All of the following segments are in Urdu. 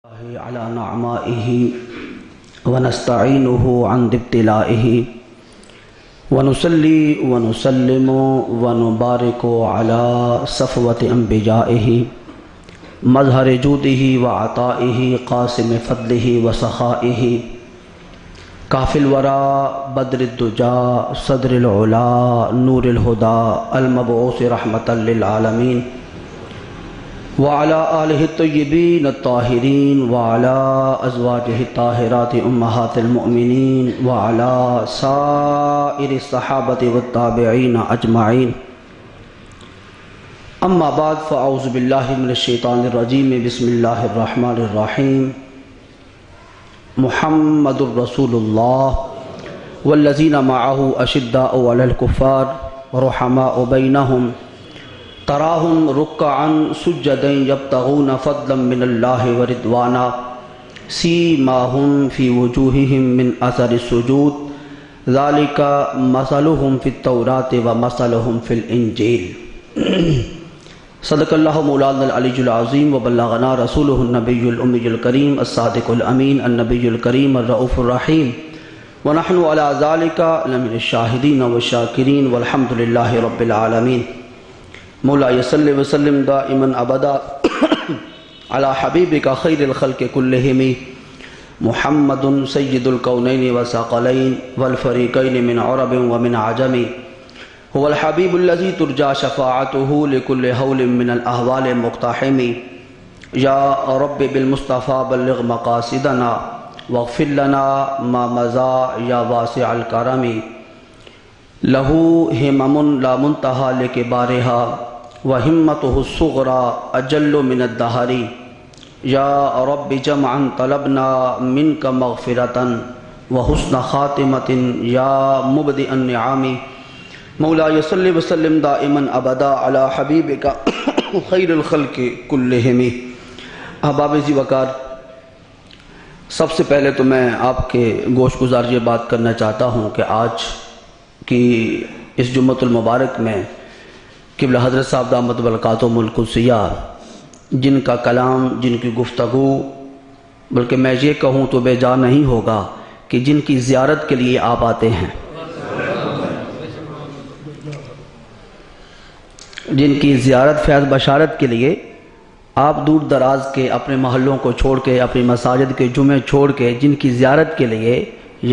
على نعمائه ونستعينه عن ابتلائه ونصلي ونسلم ونبارك على صفوة أنبيائه مظهر جوده وعطائه قاسم فضله وسخائه كافي الورى بدر الدجى صدر العلا نور الهدى المبعوث رحمة للعالمين وعلى آلہ الطیبین الطاہرین وعلى ازواجہ الطاہرات امہات المؤمنین وعلى سائر الصحابۃ والتابعین اجمعین اما بعد فاعوذ باللہ من الشیطان الرجیم بسم اللہ الرحمن الرحیم محمد الرسول اللہ والذین معہ اشداء علی الکفار رحماء بینہم تراہم رکعا سجدا یبتغون فضلا من اللہ ورضوانا سیماہم فی وجوہہم من اثر السجود ذالک مثلہم فی التوراۃ ومثلہم فی الانجیل صدق اللہ مولانا العلی العظیم وبلغنا رسولہ النبی الأمی الکریم الصادق الامین النبی الکریم الرؤوف الرحیم ونحن علی ذالک لمن الشاہدین والشاکرین والحمد للہ رب العالمین مولا صلی وسلم دائما ابدا علی حبیبک خیر الخلق کلہم محمد سید الکونین والثقلین والفریقین من عرب ومن عجم هو الحبیب الذی ترجى شفاعته لكل حول من الاحوال مقتحم یا رب بالمصطفى بلغ مقاصدنا واغفر لنا ما مضى یا واسع الکرم له همم لا منتہى لکبارها وہمتہ الصغرى اجل من الدہر یا رب جمعا طلبنا منک مغفرتا وحسن خاتمت یا مبدئ النعام مولا صلی وسلم دائما ابدا علی حبیبک خیر الخلق کلہم احباب ذی وقار، سب سے پہلے تو میں آپ کے گوش گزار یہ بات کرنا چاہتا ہوں کہ آج کی اس جمعۃ المبارک میں قبلہ حضرت صاحب دامت برکاتہم القدسیہ جن کا کلام، جن کی گفتگو، بلکہ میں یہ کہوں تو بے جا نہیں ہوگا کہ جن کی زیارت کے لیے آپ آتے ہیں، جن کی زیارت فیض بشارت کے لیے آپ دور دراز کے اپنے محلوں کو چھوڑ کے، اپنی مساجد کے جمعے چھوڑ کے جن کی زیارت کے لیے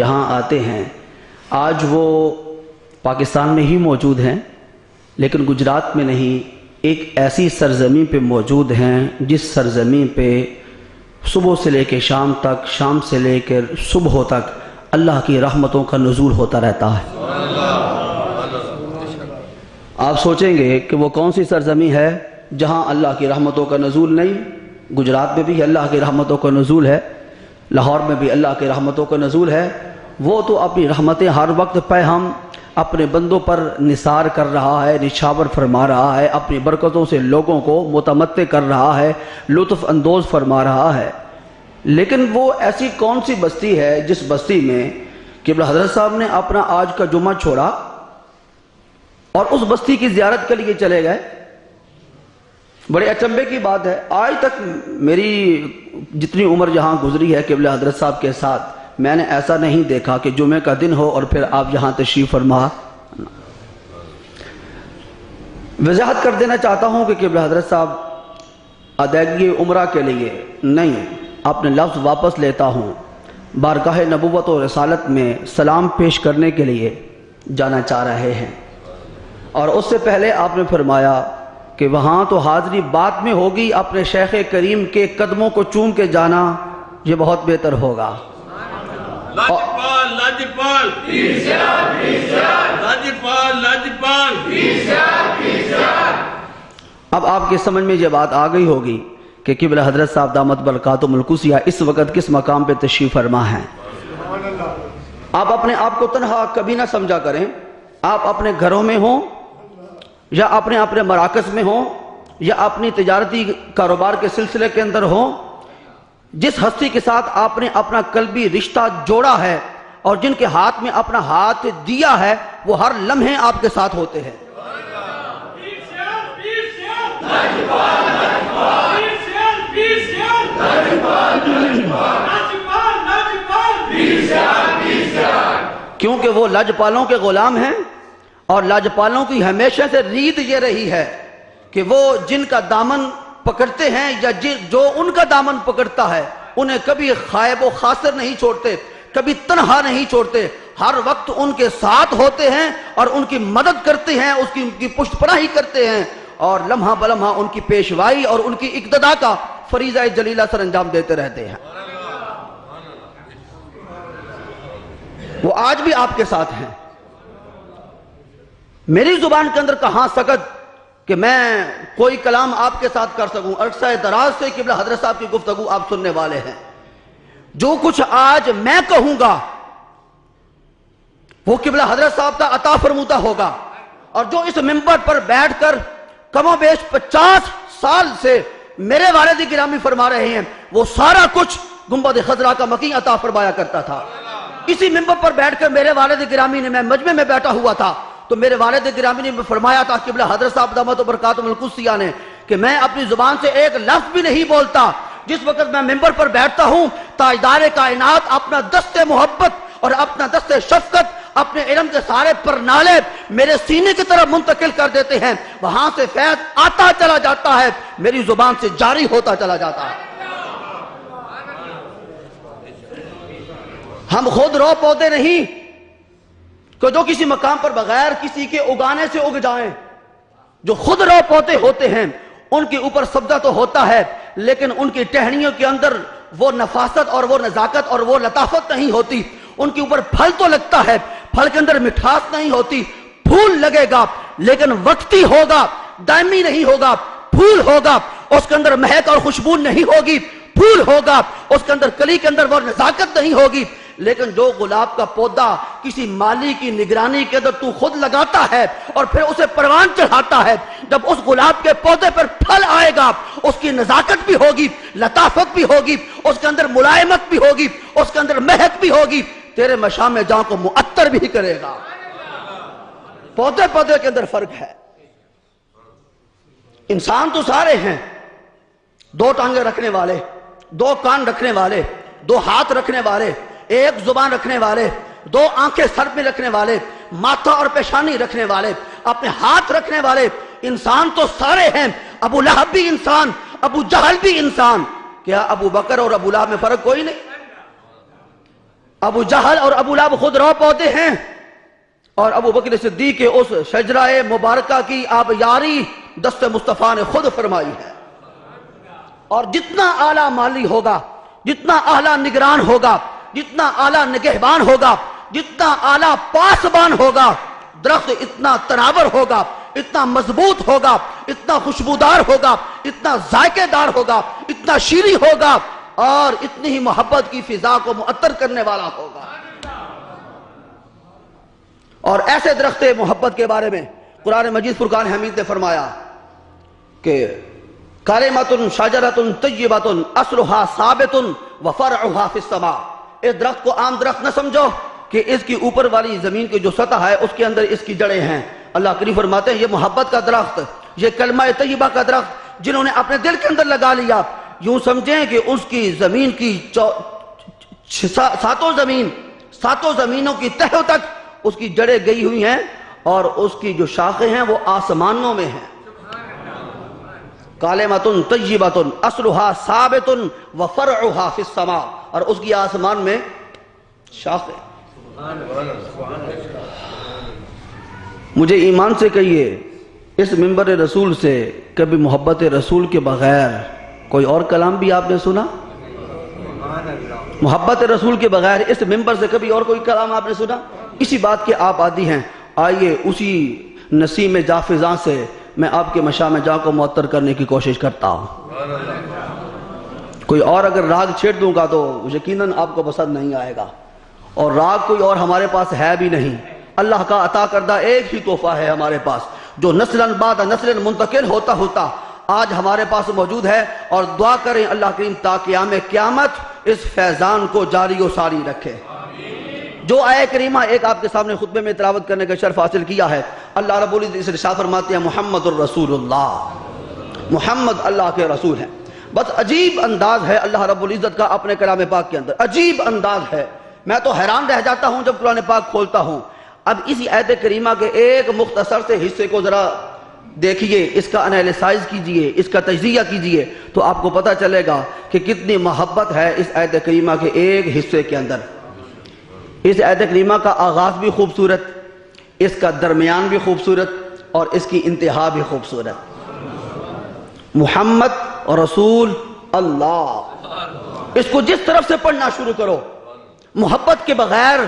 یہاں آتے ہیں، آج وہ پاکستان میں ہی موجود ہیں لیکن گجرات میں نہیں، ایک ایسی سرزمین پہ موجود ہیں جس سرزمین پہ صبح سے لے کے شام تک، شام سے لے کر صبح تک اللہ کی رحمتوں کا نزول ہوتا رہتا ہے۔ آپ سوچیں گے کہ وہ کون سی سرزمین ہے جہاں اللہ کی رحمتوں کا نزول نہیں؟ گجرات میں بھی اللہ کی رحمتوں کا نزول ہے، لاہور میں بھی اللہ کی رحمتوں کا نزول ہے۔ وہ تو اپنی رحمتیں ہر وقت پہ ہم اپنے بندوں پر نثار کر رہا ہے، نچھاور فرما رہا ہے، اپنی برکتوں سے لوگوں کو متمتع کر رہا ہے، لطف اندوز فرما رہا ہے، لیکن وہ ایسی کون سی بستی ہے جس بستی میں قبلہ حضرت صاحب نے اپنا آج کا جمعہ چھوڑا اور اس بستی کی زیارت کے لیے چلے گئے؟ بڑے اچنبے کی بات ہے، آج تک میری جتنی عمر جہاں گزری ہے قبلہ حضرت صاحب کے ساتھ میں نے ایسا نہیں دیکھا کہ جمعہ کا دن ہو اور پھر آپ یہاں تشریف فرما۔ وضاحت کر دینا چاہتا ہوں کہ قبلہ حضرت صاحب ادائیگی عمرہ کے لیے نہیں، اپنے لفظ واپس لیتا ہوں، بارگاہ نبوت و رسالت میں سلام پیش کرنے کے لیے جانا چاہ رہے ہیں، اور اس سے پہلے آپ نے فرمایا کہ وہاں تو حاضری بعد میں ہوگی، اپنے شیخ کریم کے قدموں کو چوم کے جانا یہ بہت بہتر ہوگا۔ اب آپ کی سمجھ میں یہ بات آ گئی ہوگی کہ قبلہ حضرت صاحب دامت برکاتہم القدسیہ اس وقت کس مقام پہ تشریف فرما ہیں۔ آپ اپنے آپ کو تنہا کبھی نہ سمجھا کریں، آپ اپنے گھروں میں ہوں یا اپنے مراکز میں ہوں یا اپنی تجارتی کاروبار کے سلسلے کے اندر ہوں، جس ہستی کے ساتھ آپ نے اپنا قلبی رشتہ جوڑا ہے اور جن کے ہاتھ میں اپنا ہاتھ دیا ہے وہ ہر لمحے آپ کے ساتھ ہوتے ہیں۔ کیونکہ وہ لاجپالوں کے غلام ہیں، اور لاجپالوں کی ہمیشہ سے ریت یہ رہی ہے کہ وہ جن کا دامن پکڑتے ہیں یا جو ان کا دامن پکڑتا ہے انہیں کبھی خائب و خاسر نہیں چھوڑتے، کبھی تنہا نہیں چھوڑتے، ہر وقت ان کے ساتھ ہوتے ہیں اور ان کی مدد کرتے ہیں، ان کی پشت پناہی کرتے ہیں، اور لمحہ بلمحہ ان کی پیشوائی اور ان کی اقتداء کا فریضہ جلیلہ سر انجام دیتے رہتے ہیں۔ وہ آج بھی آپ کے ساتھ ہیں۔ میری زبان کے اندر کہاں سکت کہ میں کوئی کلام آپ کے ساتھ کر سکوں، عرصہ دراز سے قبلہ حضرت صاحب کی گفتگو آپ سننے والے ہیں۔ جو کچھ آج میں کہوں گا وہ قبلہ حضرت صاحب کا عطا فرمودہ ہوگا، اور جو اس منبر پر بیٹھ کر کم و بیش 50 سال سے میرے والد گرامی فرما رہے ہیں، وہ سارا کچھ گنبد خضرا کا مکیں عطا فرمایا کرتا تھا۔ اسی منبر پر بیٹھ کر میرے والد گرامی نے، میں مجمع میں بیٹھا ہوا تھا تو میرے والد گرامی نے فرمایا تھا قبلہ حضرت صاحب دامت و برکاتہم القدسیہ نے کہ میں اپنی زبان سے ایک لفظ بھی نہیں بولتا جس وقت میں منبر پر بیٹھتا ہوں تاجدار کائنات اپنا دست محبت اور اپنا دست شفقت، اپنے علم کے سارے پرنالے میرے سینے کی طرف منتقل کر دیتے ہیں، وہاں سے فیض آتا چلا جاتا ہے، میری زبان سے جاری ہوتا چلا جاتا ہے۔ ہم خود رو پودے نہیں کہ جو کسی مقام پر بغیر کسی کے اگانے سے اگ جائیں، جو خود رو پودے ہوتے ہیں ان کے اوپر سبزہ تو ہوتا ہے لیکن ان کی ٹہنیوں کے اندر وہ نفاست اور وہ نزاکت اور وہ لطافت نہیں ہوتی، ان کے اوپر پھل تو لگتا ہے، پھل کے اندر مٹھاس نہیں ہوتی، پھول لگے گا لیکن وقتی ہوگا، دائمی نہیں ہوگا، پھول ہوگا اس کے اندر مہک اور خوشبو نہیں ہوگی، پھول ہوگا اس کے اندر کلی کے اندر وہ نزاکت نہیں ہوگی، لیکن جو گلاب کا پودا کسی مالی کی نگرانی کے اندر تو خود لگاتا ہے اور پھر اسے پروان چڑھاتا ہے، جب اس گلاب کے پودے پر پھل آئے گا اس کی نزاکت بھی ہوگی، لطافت بھی ہوگی، اس کے اندر ملائمت بھی ہوگی، اس کے اندر مہک بھی ہوگی، تیرے مشام جاں کو معطر بھی کرے گا۔ پودے پودے کے اندر فرق ہے۔ انسان تو سارے ہیں، دو ٹانگیں رکھنے والے، دو کان رکھنے والے، دو ہاتھ رکھنے والے، ایک زبان رکھنے والے، دو آنکھیں سر میں رکھنے والے، ماتھا اور پیشانی رکھنے والے، اپنے ہاتھ رکھنے والے، انسان تو سارے ہیں۔ ابو لہب بھی انسان، ابو جہل بھی انسان، کیا ابو بکر اور ابو لہب میں فرق کوئی نہیں؟ ابو جہل اور ابو لہب خود رو پودے ہیں، اور ابو بکر صدیق کے اس شجرہ مبارکہ کی آبیاری دست مصطفیٰ نے خود فرمائی ہے۔ اور جتنا اعلیٰ مالی ہوگا، جتنا اعلیٰ نگران ہوگا، جتنا اعلیٰ نگہبان ہوگا، جتنا اعلیٰ پاسبان ہوگا، درخت اتنا تناور ہوگا، اتنا مضبوط ہوگا، اتنا خوشبودار ہوگا، اتنا ذائقے دار ہوگا، اتنا شیریں ہوگا، اور اتنی ہی محبت کی فضا کو معطر کرنے والا ہوگا۔ اور ایسے درخت محبت کے بارے میں قرآن مجید فرقان حمید نے فرمایا کہ کلمۃ شجرۃ طیبۃ اصلھا ثابت وفرعھا فی السماء۔ اس درخت کو عام درخت نہ سمجھو کہ اس کی اوپر والی زمین کی جو سطح ہے اس کے اندر اس کی جڑیں ہیں۔ اللہ کریم فرماتے ہیں یہ محبت کا درخت، یہ کلمہ طیبہ کا درخت جنہوں نے اپنے دل کے اندر لگا لیا، یوں سمجھیں کہ اس کی زمین کی ساتوں زمینوں کی تہوں تک اس کی جڑیں گئی ہوئی ہیں، اور اس کی جو شاخیں ہیں وہ آسمانوں میں ہیں۔ کلمۃ طیبۃ اصلھا ثابت وفرعھا فی السماء، اور اس کی آسمان میں شاخیں۔ مجھے ایمان سے کہیے اس منبر رسول سے کبھی محبت رسول کے بغیر کوئی اور کلام بھی آپ نے سنا؟ محبت رسول کے بغیر اس منبر سے کبھی اور کوئی کلام آپ نے سنا؟ اسی بات کے آپ عادی ہیں۔ آئیے اسی نسیم جافزاں سے میں آپ کے مشام جاں کو معطر کرنے کی کوشش کرتا ہوں۔ کوئی اور اگر راگ چھیڑ دوں گا تو یقیناً آپ کو پسند نہیں آئے گا، اور راگ کوئی اور ہمارے پاس ہے بھی نہیں۔ اللہ کا عطا کردہ ایک ہی تحفہ ہے ہمارے پاس جو نسلاً بعد نسلاً منتقل ہوتا ہوتا آج ہمارے پاس موجود ہے، اور دعا کریں اللہ کریم تا قیام قیامت اس فیضان کو جاری و ساری رکھے۔ جو آیہ کریمہ ایک آپ کے سامنے خطبے میں تلاوت کرنے کا شرف حاصل کیا ہے، اللہ رب العزت اس ارشاد فرماتے ہیں محمد الرسول اللہ، محمد اللہ کے رسول ہیں۔ بس عجیب انداز ہے اللہ رب العزت کا اپنے کلام پاک کے اندر، عجیب انداز ہے۔ میں تو حیران رہ جاتا ہوں جب قرآن پاک کھولتا ہوں۔ اب اسی آیت کریمہ کے ایک مختصر سے حصے کو ذرا دیکھیے، اس کا انالیسائز کیجئے، اس کا تجزیہ کیجئے، تو آپ کو پتہ چلے گا کہ کتنی محبت ہے اس آیت کریمہ کے ایک حصے کے اندر۔ اس آیت کریمہ کا آغاز بھی خوبصورت، اس کا درمیان بھی خوبصورت، اور اس کی انتہا بھی خوبصورت۔ محمد رسول اللہ، اس کو جس طرف سے پڑھنا شروع کرو، محبت کے بغیر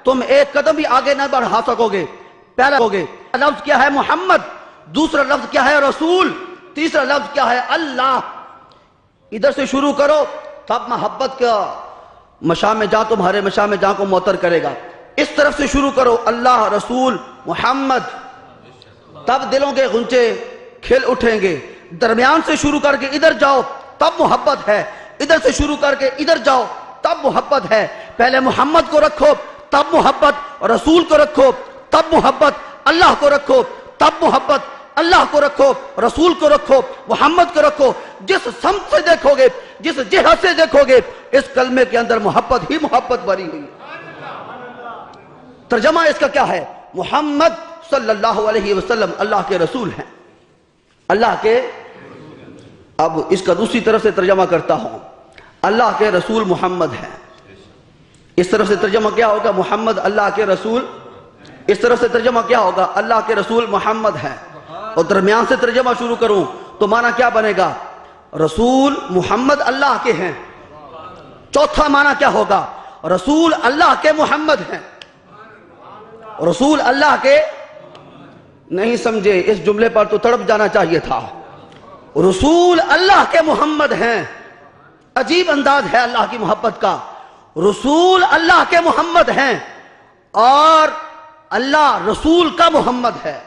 تم ایک قدم بھی آگے نہ بڑھا سکو گے۔ پہلا لفظ کیا ہے؟ محمد۔ دوسرا لفظ کیا ہے؟ رسول۔ تیسرا لفظ کیا ہے؟ اللہ۔ ادھر سے شروع کرو، تب محبت کا مشاع میں جا تمہارے مشاع میں جا کو معطر کرے گا۔ اس طرف سے شروع کرو، اللہ، رسول، محمد، تب دلوں کے غنچے کھل اٹھیں گے۔ درمیان سے شروع کر کے ادھر جاؤ تب محبت ہے، ادھر سے شروع کر کے ادھر جاؤ تب محبت ہے۔ پہلے محمد کو رکھو تب محبت، رسول کو رکھو تب محبت، اللہ کو رکھو تب محبت، اللہ کو رکھو، رسول کو رکھو، محمد کو رکھو۔ جس سمت سے دیکھو گے، جس جہت سے دیکھو گے، اس کلمے کے اندر محبت ہی محبت بھری ہوئی ہے۔ ترجمہ اس کا کیا ہے؟ محمد صلی اللہ علیہ وسلم اللہ کے رسول ہیں، اللہ کے۔ اب اس کا دوسری طرف سے ترجمہ کرتا ہوں، اللہ کے رسول محمد ہیں۔ اس طرف سے ترجمہ کیا ہوگا؟ محمد اللہ کے رسول۔ اس طرف سے ترجمہ کیا ہوگا؟ اللہ کے رسول محمد ہیں۔ اور درمیان سے ترجمہ شروع کروں تو معنی کیا بنے گا؟ رسول محمد اللہ کے ہیں۔ چوتھا معنی کیا ہوگا؟ رسول اللہ کے محمد ہیں۔ رسول اللہ کے نہیں سمجھے، اس جملے پر تو تڑپ جانا چاہیے تھا۔ رسول اللہ کے محمد ہیں۔ عجیب انداز ہے اللہ کی محبت کا۔ رسول اللہ کے محمد ہیں اور اللہ رسول کا محمد ہے۔